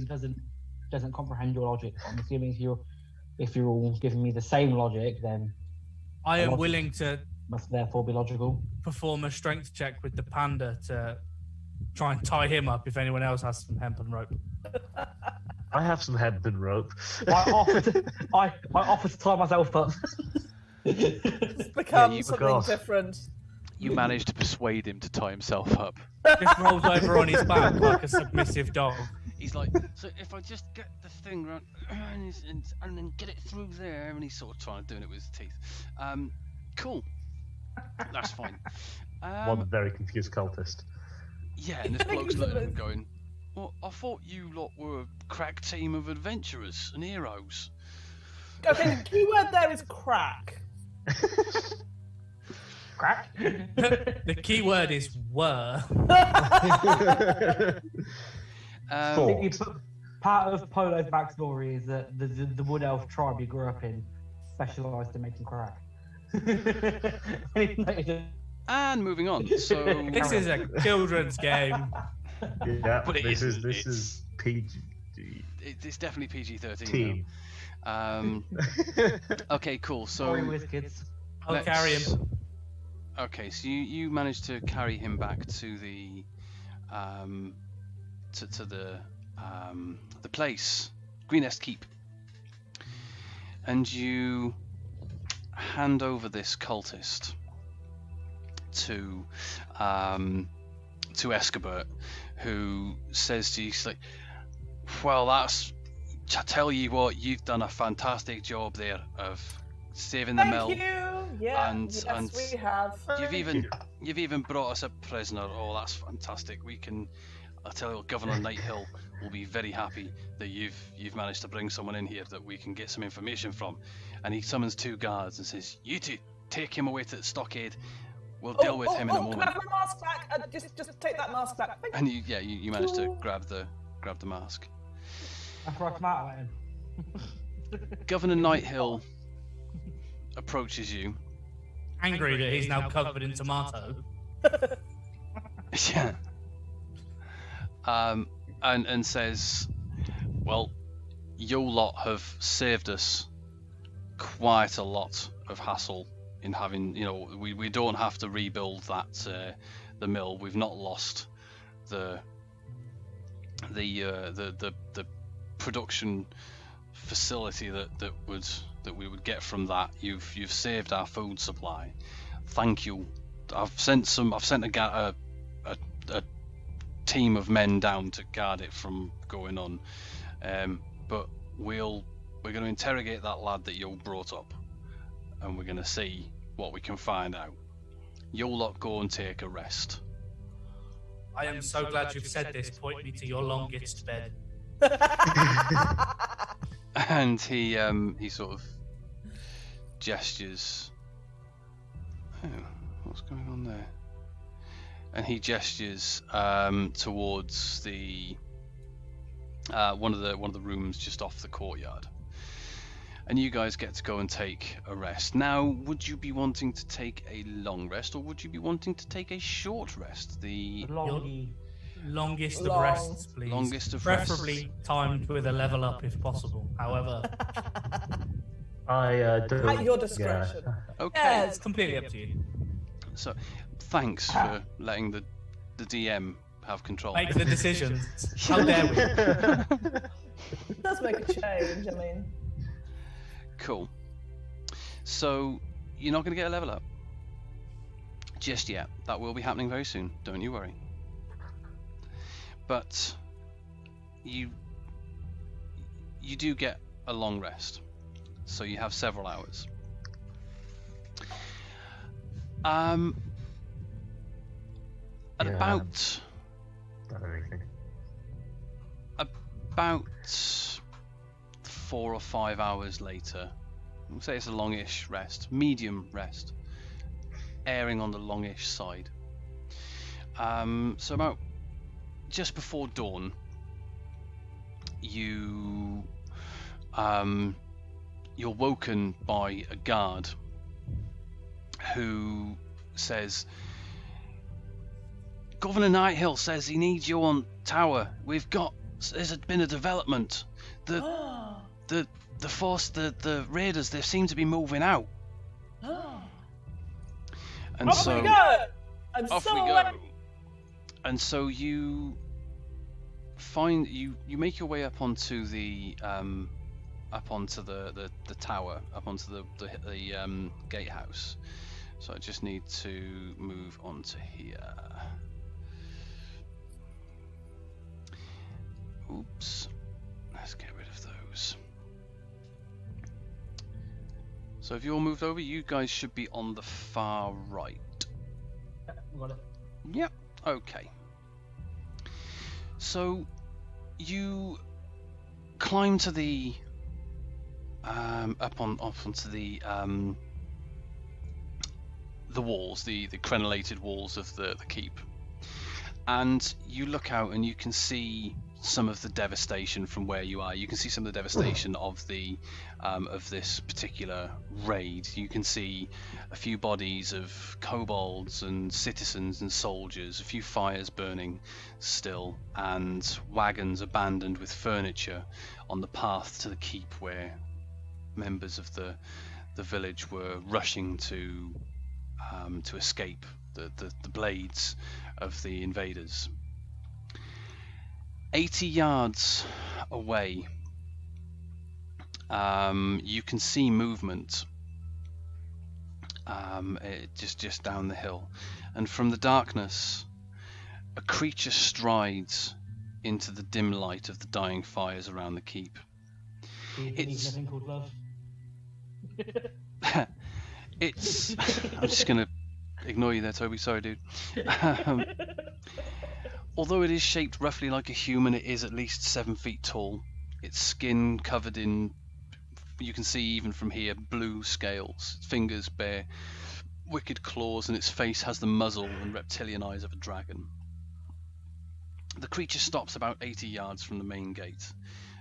brain doesn't comprehend your logic. I'm assuming if you're all giving me the same logic, then I am willing to must therefore be logical. Perform a strength check with the panda to try and tie him up if anyone else has some hempen rope. I have some hempen rope. I offer to tie myself up. It's become something different. You managed to persuade him to tie himself up. Just rolls over on his back like a submissive dog. He's like, so if I just get the thing round and then get it through there, and he's sort of trying to do it with his teeth. Cool. That's fine. One very confused cultist. Yeah, and this bloke's looking at him going, well, I thought you lot were a crack team of adventurers and heroes. Okay, the key word there is crack. Crack? The key word is were. Part of Polo's backstory is that the Wood Elf tribe he grew up in specialised in making crack. And moving on. So this is a children's game. Yeah, but this is PG. It's definitely PG-13. Okay, cool. So Sorry, WhizzKidz. I'll carry him. Okay, so you managed to carry him back to the the place, Greenest Keep, and you hand over this cultist to Escobert, who says to you, he's like, well, I tell you what, you've done a fantastic job there of saving the mill. Thank you. Yeah, and we have. You've even brought us a prisoner. Oh, that's fantastic. I'll tell you what, Governor Nighthill will be very happy that you've managed to bring someone in here that we can get some information from. And he summons 2 guards and says, you two, take him away to the stockade. We'll deal with him in a moment. Can I have my mask back? Just take that mask back. And you managed to grab the mask. After I come out at him. Governor Nighthill approaches you. Angry that he's now covered in tomato. Yeah. And says, well, you lot have saved us quite a lot of hassle in having, we don't have to rebuild that the mill. We've not lost the production facility that we would get from that. You've saved our food supply. Thank you. I've sent a team of men down to guard it from going on. But we're going to interrogate that lad that you brought up, and we're going to see what we can find out. You'll lot go and take a rest. I am so glad you've said this. Point me to your longest bed. And he sort of gestures. Oh, what's going on there? And he gestures towards the one of the rooms just off the courtyard. And you guys get to go and take a rest. Now, would you be wanting to take a long rest, or would you be wanting to take a short rest? Longest of rests, please. Longest of Preferably timed with a level up if possible. However, I don't. At your discretion. Yeah. Okay. yeah, it's completely up to you. So, thanks for letting the DM have control. Make the decisions. How dare we? It does make a change. I mean. Cool. So, you're not going to get a level up just yet. That will be happening very soon. Don't you worry. But you do get a long rest, so you have several hours. At about Not anything. about 4 or 5 hours later, we'll say it's a longish rest, medium rest, erring on the longish side. So about just before dawn, you're woken by a guard who says, Governor Nighthill says he needs you on tower. We've got There's been a development. The force, the raiders, they seem to be moving out. And Off so we go! I'm off so we away. go. And so you find you make your way up onto the tower, up onto the gatehouse. So I just need to move on to here. Oops. Let's get rid of those. So if you're moved over, you guys should be on the far right. Got it. Yep. Okay. So you climb to the up onto the walls, the crenellated walls of the keep, and you look out and you can see some of the devastation from where you are. You can see some of the devastation of the of this particular raid. You can see a few bodies of kobolds and citizens and soldiers, a few fires burning still, and wagons abandoned with furniture on the path to the keep where members of the village were rushing to escape the blades of the invaders. 80 yards away, you can see movement just down the hill, and from the darkness a creature strides into the dim light of the dying fires around the keep. It's nothing called love. It's I'm just gonna ignore you there, Toby, sorry dude. Although it is shaped roughly like a human, it is at least 7 feet tall. Its skin covered in, you can see even from here, blue scales. Its fingers bear wicked claws, and its face has the muzzle and reptilian eyes of a dragon. The creature stops about 80 yards from the main gate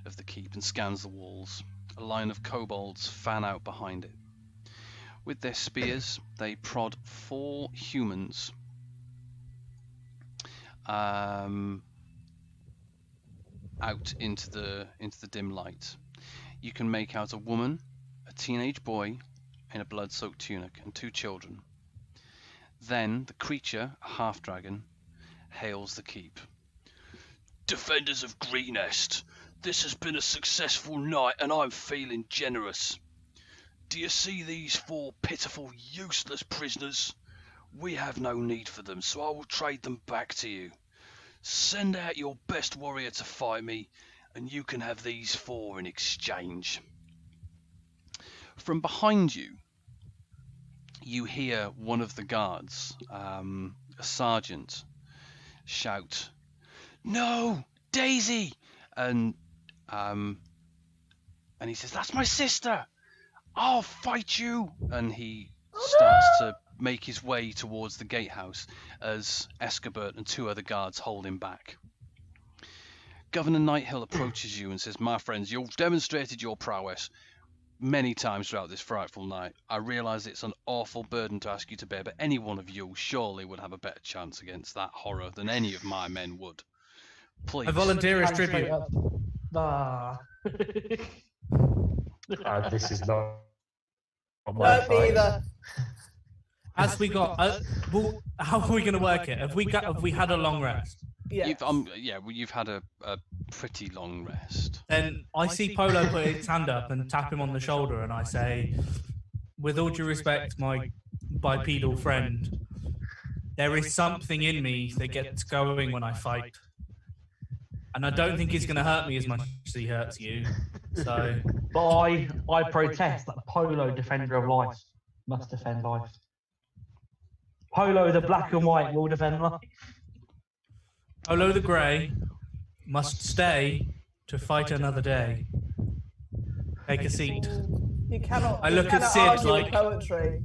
of the keep and scans the walls. A line of kobolds fan out behind it. With their spears, they prod 4 humans out into the dim light. You can make out a woman, a teenage boy in a blood-soaked tunic, and 2 children. Then the creature, a half-dragon, hails the keep. Defenders of Greenest, this has been a successful night and I'm feeling generous. Do you see these 4 pitiful, useless prisoners? We have no need for them, so I will trade them back to you. Send out your best warrior to fight me, and you can have these 4 in exchange. From behind you, you hear one of the guards, a sergeant, shout, "No, Daisy!" And he says, "That's my sister! I'll fight you!" And he starts to make his way towards the gatehouse as Escobert and 2 other guards hold him back. Governor Nighthill approaches you and says, "My friends, you've demonstrated your prowess many times throughout this frightful night. I realise it's an awful burden to ask you to bear, but any one of you surely would have a better chance against that horror than any of my men would. Please." I volunteer as tribute. This is not my No, fight. neither. As we got, well, how are we going to work it? Have we had a long rest? Yeah. You've had a pretty long rest. Then I see Polo put his hand up and tap him on the shoulder, and I say, "With all due respect, my bipedal friend, there is something in me that gets going when I fight. And I don't think he's going to hurt me as much as he hurts you. So, But I protest that Polo, defender of life, must defend life. Polo, the black and white, will defend life. Polo the Grey must stay to fight another day. Take a seat." You cannot. I you look at cannot Sid argue like- with poetry.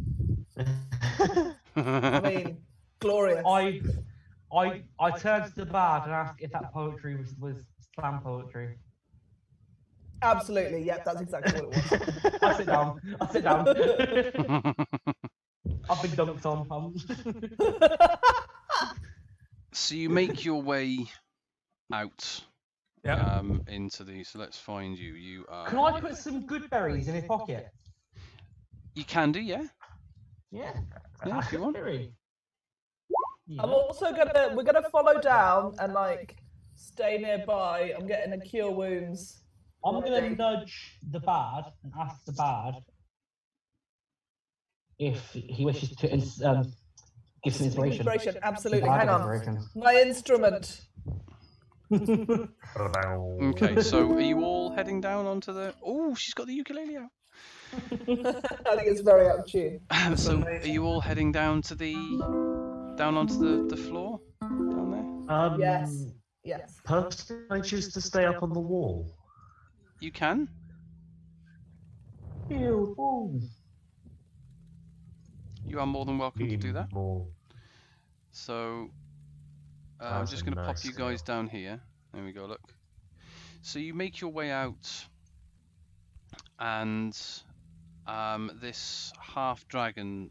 I mean, glorious. I turned to the bard and asked if that poetry was slam poetry. Absolutely. Yep, that's exactly what it was. I sit down. I've been dunked on. So you make your way out Yeah. into the. So let's find you. You are. Can I put some good berries in his pocket? You can do, yeah. Yeah. Yeah, if you want. Berry. Yeah. I'm also we're gonna follow down and like stay nearby. I'm getting a cure wounds. I'm gonna nudge the bard and ask the bard if he wishes to give some inspiration. Absolutely. Bardic Hang on. inspiration. My instrument. Okay, so are you all heading down onto the? Oh, she's got the ukulele out. I think it's very out of tune. So are you all heading down to down onto the floor down there? Yes. Yes. Personally, I choose to stay up on the wall. You can. Ew. You are more than welcome to do that. More. So I'm That's just a going to pop nice you guys girl. down here. There we go. Look. So you make your way out, and this half dragon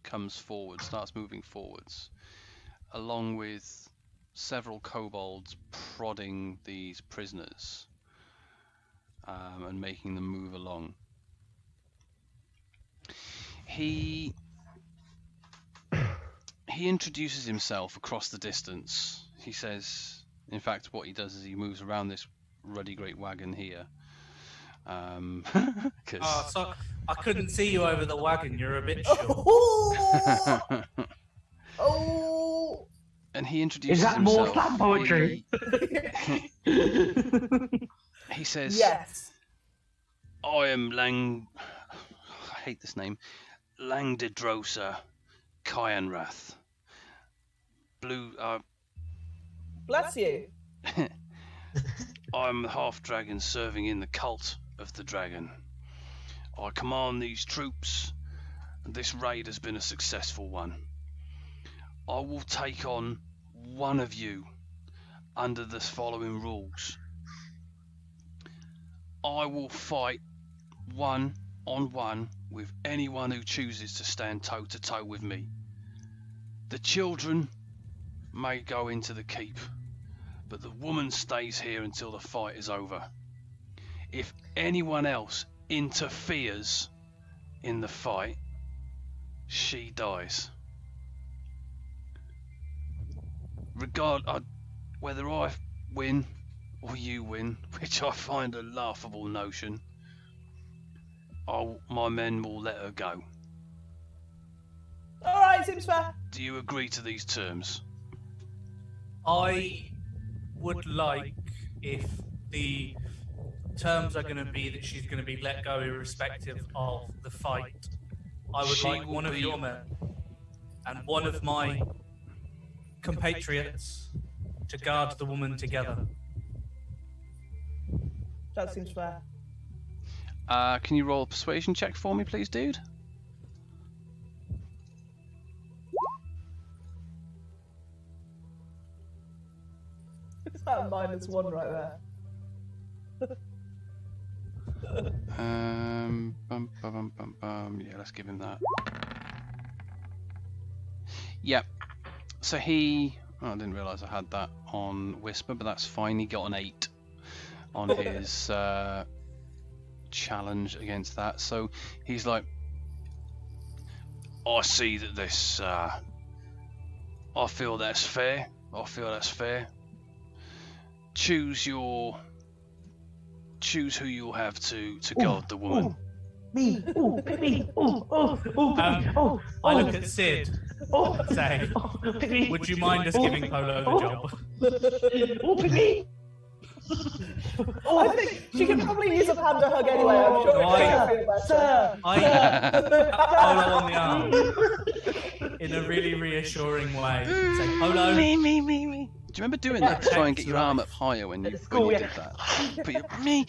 comes forward, starts moving forwards, along with several kobolds prodding these prisoners and making them move along. He introduces himself across the distance. He says, in fact, what he does is he moves around this ruddy great wagon here. 'Cause Oh, so I couldn't see you over the wagon. You're a bit short. Oh. Oh. and he introduces Is that himself. more slam poetry? He says, Yes. I am I hate this name. Langdedrosa Kyanrath. Bless you. I'm the half-dragon serving in the cult of the dragon. I command these troops, and this raid has been a successful one. I will take on one of you under the following rules. I will fight one-on-one with anyone who chooses to stand toe-to-toe with me. The children may go into the keep, but the woman stays here until the fight is over. If anyone else interferes in the fight, she dies. Whether I win or you win, which I find a laughable notion, my men will let her go. All right, seems fair. Do you agree to these terms? I would like, if the terms are going to be that she's going to be let go irrespective of the fight, I would She like will one of be- your men and one of my compatriots to guard the woman together. That seems fair. Can you roll a persuasion check for me, please, dude? It's that -1 right there. Yeah, let's give him that. Yep. So he. Oh, I didn't realise I had that on Whisper, but that's fine. He got an 8 on his challenge against that. So he's like, I see that this. I feel that's fair. Choose who you'll have to guard the woman. Me. Oh, pick me. Oh. I look at Sid and say, Pick me. would you mind us giving Polo the job? Oh, pick me. I think she can probably use a panda hug anyway. I'm sure Right. it'll make her feel better. Sir. I tap Polo on the arm in a really reassuring way. Say, Polo, Me. Do you remember doing that to try and get your arm up higher when you, school, when you yeah. did that? But me.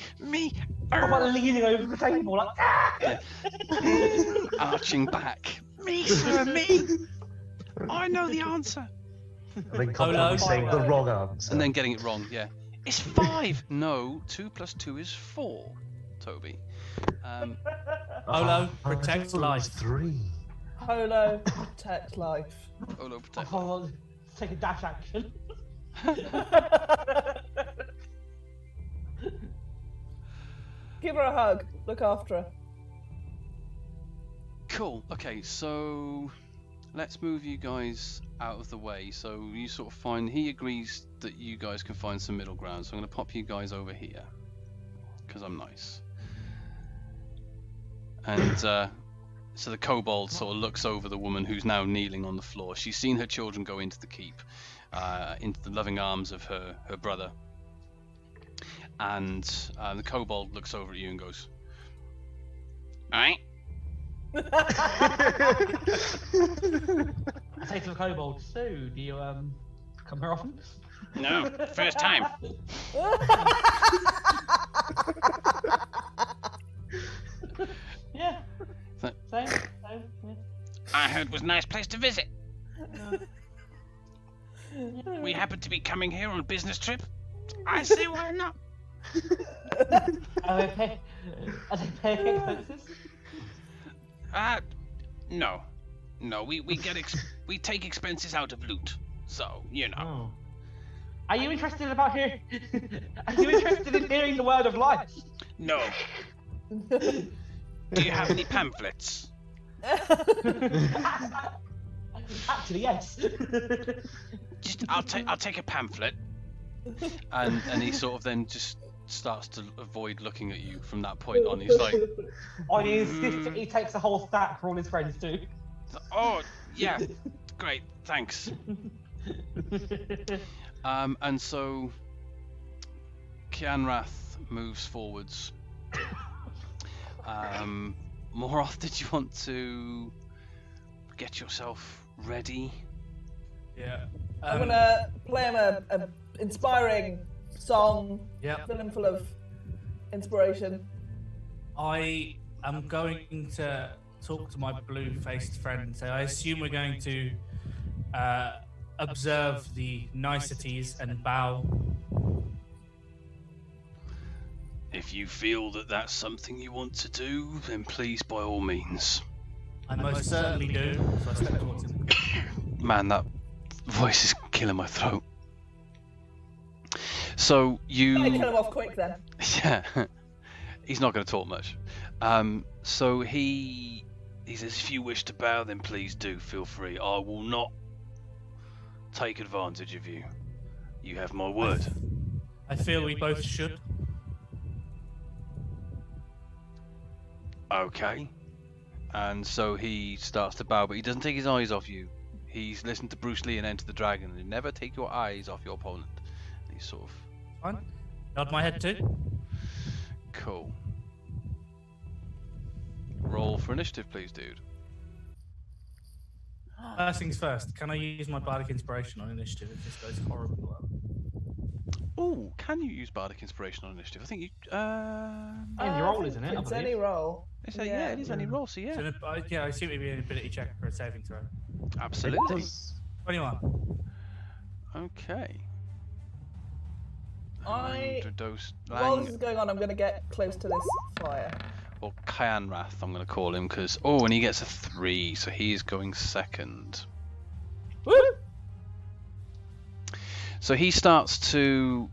I'm like leaning over the table like, Arching back. Me, sir, me. I know the answer. And then Polo. constantly saying the wrong answer. And then getting it wrong, yeah. It's 5. No, 2 + 2 is 4, Toby. Polo, I protect thought it was life. 3. Polo, protect life. Polo protect. oh, take a dash action. Give her a hug. Look after her. Cool. Okay, so let's move you guys out of the way. So you sort of find he agrees that you guys can find some middle ground. So I'm going to pop you guys over here because I'm nice. And so the kobold sort of looks over the woman who's now kneeling on the floor. She's seen her children go into the keep, into the loving arms of her brother. And the kobold looks over at you and goes, "All right." I say to the kobold, so do you come here often? No, first time. Yeah. Th- Same. Yeah. I heard it was a nice place to visit. We happen to be coming here on a business trip. I say why not? Are they paying expenses? No. We take expenses out of loot. So, you know. Oh. Are you interested about hearing? Are you interested in hearing the word of life? No. Do you have any pamphlets? Actually, yes. Just I'll take a pamphlet. And he sort of then just starts to avoid looking at you from that point on. He's like, On his insist, he takes a whole stack for all his friends too. Oh, yeah. Great, thanks. and so Kianrath moves forwards. Moroth, did you want to get yourself ready? Yeah. I'm gonna play him a inspiring song. Yeah. Fill him full of inspiration. I am going to talk to my blue-faced friend and say, I assume we're going to observe the niceties and bow. If you feel that that's something you want to do, then please, by all means. I most certainly do. So I step towards him. Man, that voice is killing my throat. So you... Better kill him off quick then. Yeah, he's not going to talk much. So he says, if you wish to bow, then please do, feel free. I will not take advantage of you. You have my word. I feel we both should. Okay. And so he starts to bow, but he doesn't take his eyes off you. He's listened to Bruce Lee and Enter the Dragon, and never take your eyes off your opponent. And he's sort of... Fine. Nod my head too. Cool. Roll for initiative, please, dude. First things first, can I use my bardic inspiration on initiative if this goes horribly well? Oh, can you use bardic inspiration on initiative? I think you... Any roll, isn't it? I It's believe. any roll. yeah, it is any roll, so yeah. So, yeah, I assume it'd be an ability check or a saving throw. Absolutely. 21. Okay. While Lang, this is going on, I'm going to get close to this fire. or Kianrath, I'm going to call him, because... Oh, and he gets a 3, so he is going second. Woo! So he starts to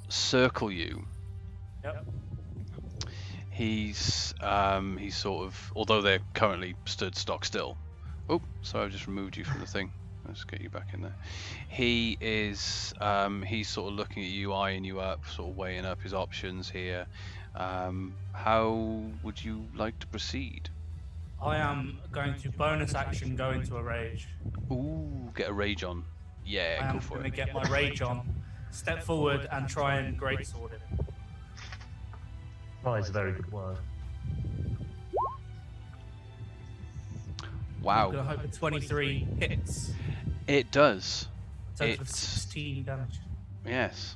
circle you. Yep. He's sort of, although they're currently stood stock still. Oh, sorry, I just removed you from the thing. Let's get you back in there. He is, he's sort of looking at you, eyeing you up, sort of weighing up his options here. How would you like to proceed? I am going to bonus action go into a rage. Ooh, get a rage on. Yeah, I go am for going it. to get my rage on, step forward and try and greatsword him. Try is a very good word. I'm Wow, going to hope a 23 hits. it does. Total of It's- 16 damage. Yes.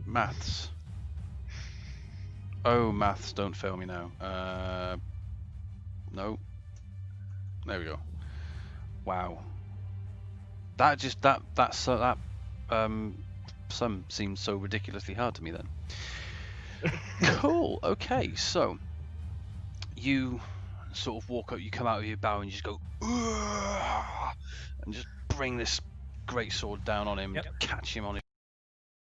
Maths. Oh, maths, don't fail me now. No. There we go. Wow. That sum seems so ridiculously hard to me then. Cool. Okay, so you sort of walk up, you come out of your bow and you just go, "Ugh," and just bring this great sword down on him, Yep. catch him on his